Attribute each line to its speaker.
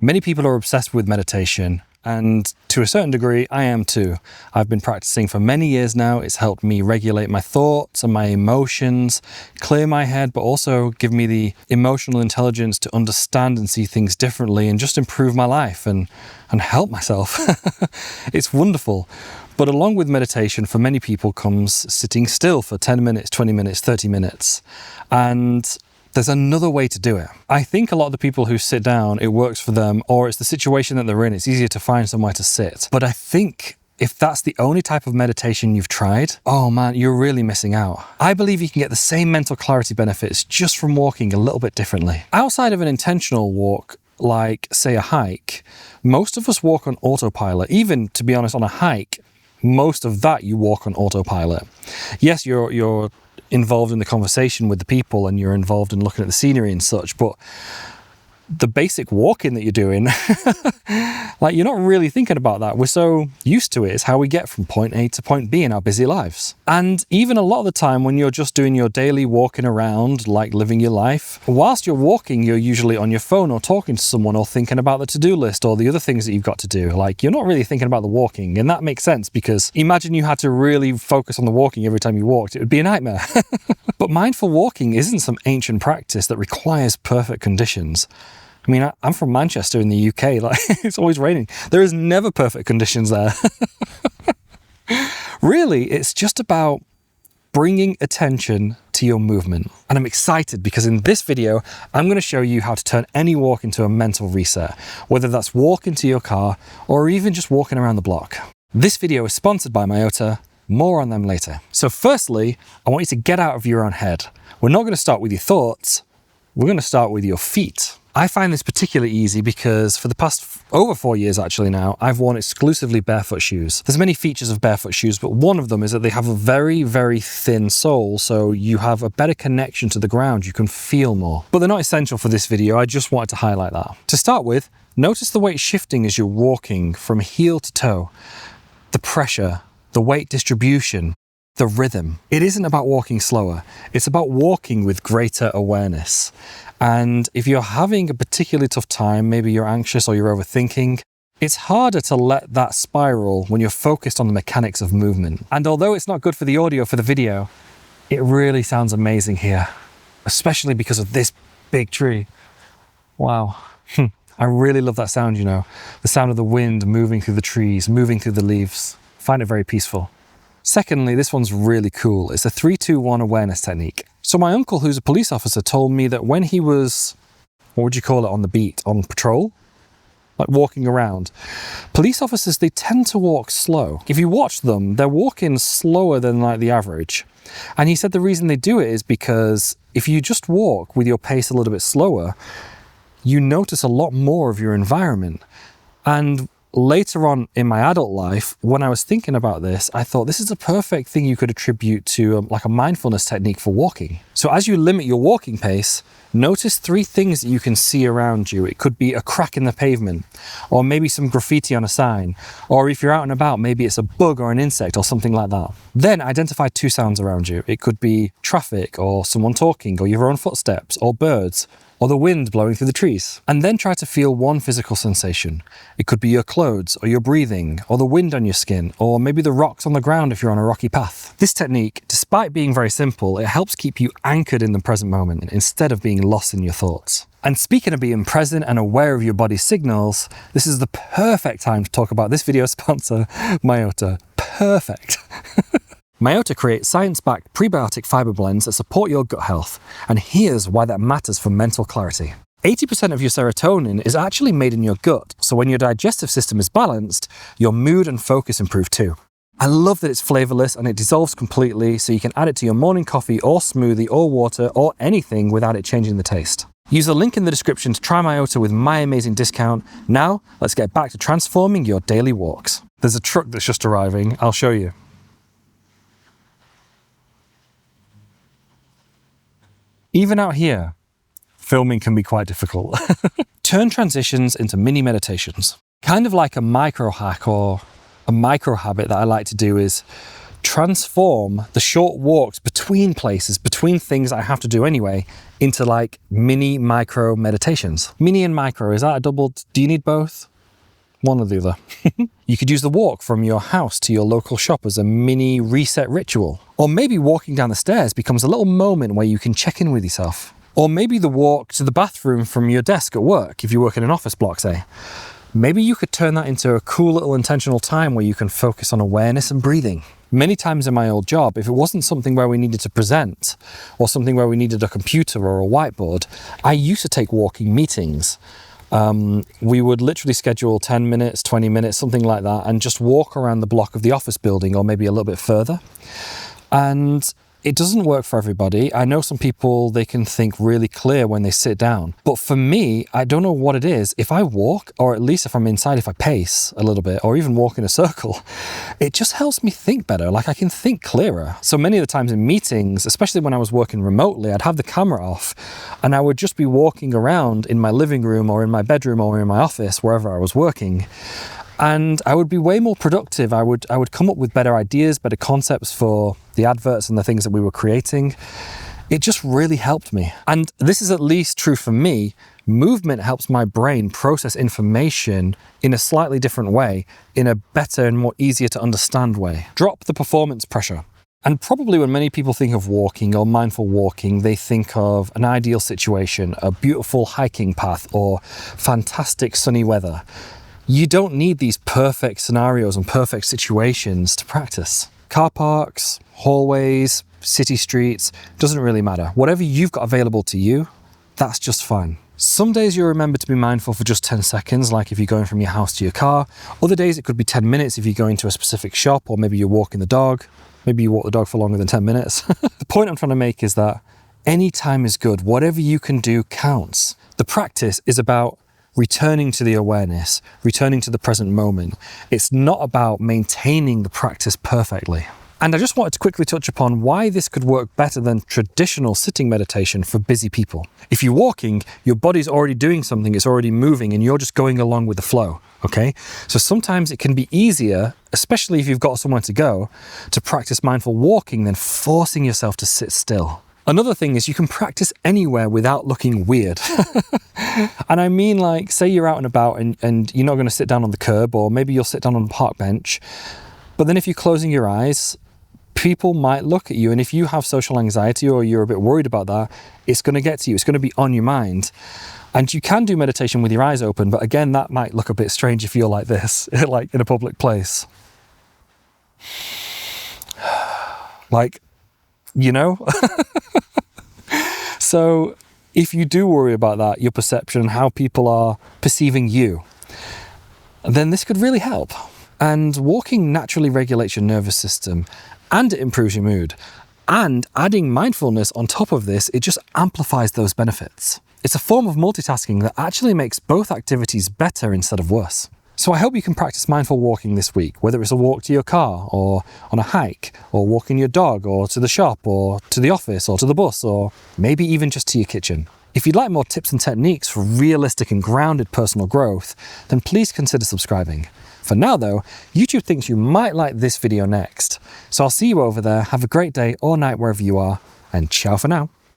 Speaker 1: Many people are obsessed with meditation, and to a certain degree, I am too. I've been practicing for many years now. It's helped me regulate my thoughts and my emotions, clear my head, but also give me the emotional intelligence to understand and see things differently and just improve my life and help myself. It's wonderful. But along with meditation, for many people comes sitting still for 10 minutes, 20 minutes, 30 minutes. And there's another way to do it. I think a lot of the people who sit down, it works for them, or it's the situation that they're in, it's easier to find somewhere to sit. But I think if that's the only type of meditation you've tried, oh man, you're really missing out. I believe you can get the same mental clarity benefits just from walking a little bit differently. Outside of an intentional walk, like say a hike, most of us walk on autopilot. Even, to be honest, on a hike, most of that you walk on autopilot. Yes, you're involved in the conversation with the people and you're involved in looking at the scenery and such, but the basic walking that you're doing, like you're not really thinking about that. We're so used to it. It's how we get from point A to point B in our busy lives. And even a lot of the time when you're just doing your daily walking around, like living your life, whilst you're walking, you're usually on your phone or talking to someone or thinking about the to-do list or the other things that you've got to do. Like you're not really thinking about the walking, and that makes sense because imagine you had to really focus on the walking every time you walked. It would be a nightmare. But mindful walking isn't some ancient practice that requires perfect conditions. I mean, I'm from Manchester in the UK, like it's always raining. There is never perfect conditions there. Really, it's just about bringing attention to your movement. And I'm excited because in this video, I'm going to show you how to turn any walk into a mental reset, whether that's walking to your car or even just walking around the block. This video is sponsored by Myota. More on them later. So firstly, I want you to get out of your own head. We're not going to start with your thoughts. We're going to start with your feet. I find this particularly easy because for the past over 4 years actually now, I've worn exclusively barefoot shoes. There's many features of barefoot shoes, but one of them is that they have a very, very thin sole, so you have a better connection to the ground. You can feel more. But they're not essential for this video. I just wanted to highlight that. To start with, notice the weight shifting as you're walking from heel to toe. The pressure, the weight distribution, the rhythm. It isn't about walking slower. It's about walking with greater awareness. And if you're having a particularly tough time, maybe you're anxious or you're overthinking, it's harder to let that spiral when you're focused on the mechanics of movement. And although it's not good for the audio for the video, it really sounds amazing here, especially because of this big tree. Wow. I really love that sound, you know, the sound of the wind moving through the trees, moving through the leaves. I find it very peaceful. Secondly, this one's really cool. It's a 3-2-1 awareness technique. So my uncle, who's a police officer, told me that when he was, what would you call it, on the beat, on patrol? Like walking around. Police officers, they tend to walk slow. If you watch them, they're walking slower than like the average. And he said the reason they do it is because if you just walk with your pace a little bit slower, you notice a lot more of your environment. And later on in my adult life, when I was thinking about this, I thought this is a perfect thing you could attribute to like a mindfulness technique for walking. So as you limit your walking pace, notice 3 things that you can see around you. It could be a crack in the pavement, or maybe some graffiti on a sign, or if you're out and about, maybe it's a bug or an insect or something like that. Then identify 2 sounds around you. It could be traffic or someone talking or your own footsteps or birds, or the wind blowing through the trees. And then try to feel one physical sensation. It could be your clothes, or your breathing, or the wind on your skin, or maybe the rocks on the ground if you're on a rocky path. This technique, despite being very simple, it helps keep you anchored in the present moment instead of being lost in your thoughts. And speaking of being present and aware of your body's signals, this is the perfect time to talk about this video sponsor, Myota. Perfect. Myota creates science-backed prebiotic fiber blends that support your gut health, and here's why that matters for mental clarity. 80% of your serotonin is actually made in your gut, so when your digestive system is balanced, your mood and focus improve too. I love that it's flavorless and it dissolves completely, so you can add it to your morning coffee or smoothie or water or anything without it changing the taste. Use the link in the description to try Myota with my amazing discount. Now, let's get back to transforming your daily walks. There's a truck that's just arriving. I'll show you. Even out here, filming can be quite difficult. Turn transitions into mini meditations. Kind of like a micro hack or a micro habit that I like to do is transform the short walks between places, between things I have to do anyway, into like mini micro meditations. Mini and micro, is that a double? Do you need both? One or the other. You could use the walk from your house to your local shop as a mini reset ritual. Or maybe walking down the stairs becomes a little moment where you can check in with yourself. Or maybe the walk to the bathroom from your desk at work, if you work in an office block, say. Maybe you could turn that into a cool little intentional time where you can focus on awareness and breathing. Many times in my old job, if it wasn't something where we needed to present or something where we needed a computer or a whiteboard, I used to take walking meetings. We would literally schedule 10 minutes, 20 minutes, something like that, and just walk around the block of the office building or maybe a little bit further. And it doesn't work for everybody. I know some people, they can think really clear when they sit down. But for me, I don't know what it is. If I walk, or at least if I'm inside, if I pace a little bit, or even walk in a circle, it just helps me think better. Like I can think clearer. So many of the times in meetings, especially when I was working remotely, I'd have the camera off and I would just be walking around in my living room or in my bedroom or in my office, wherever I was working. And I would be way more productive. I would come up with better ideas, better concepts for the adverts and the things that we were creating. It just really helped me. And this is at least true for me. Movement helps my brain process information in a slightly different way, in a better and more easier to understand way. Drop the performance pressure. And probably when many people think of walking or mindful walking, they think of an ideal situation, a beautiful hiking path, or fantastic sunny weather. You don't need these perfect scenarios and perfect situations to practice. Car parks, hallways, city streets, doesn't really matter. Whatever you've got available to you, that's just fine. Some days you'll remember to be mindful for just 10 seconds, like if you're going from your house to your car. Other days it could be 10 minutes if you're going to a specific shop, or maybe you're walking the dog. Maybe you walk the dog for longer than 10 minutes. The point I'm trying to make is that any time is good. Whatever you can do counts. The practice is about returning to the awareness, returning to the present moment. It's not about maintaining the practice perfectly. And I just wanted to quickly touch upon why this could work better than traditional sitting meditation for busy people. If you're walking, your body's already doing something, it's already moving, and you're just going along with the flow, okay? So sometimes it can be easier, especially if you've got somewhere to go, to practice mindful walking than forcing yourself to sit still. Another thing is you can practice anywhere without looking weird. And I mean, like, say you're out and about and you're not going to sit down on the curb, or maybe you'll sit down on a park bench. But then if you're closing your eyes, people might look at you. And if you have social anxiety or you're a bit worried about that, it's going to get to you. It's going to be on your mind. And you can do meditation with your eyes open. But again, that might look a bit strange if you're like this, like in a public place. Like, you know? So if you do worry about that, your perception and how people are perceiving you, then this could really help. And walking naturally regulates your nervous system, and it improves your mood. And adding mindfulness on top of this, it just amplifies those benefits. It's a form of multitasking that actually makes both activities better instead of worse. So I hope you can practice mindful walking this week, whether it's a walk to your car, or on a hike, or walking your dog, or to the shop, or to the office, or to the bus, or maybe even just to your kitchen. If you'd like more tips and techniques for realistic and grounded personal growth, then please consider subscribing. For now though, YouTube thinks you might like this video next. So I'll see you over there, have a great day or night wherever you are, and ciao for now.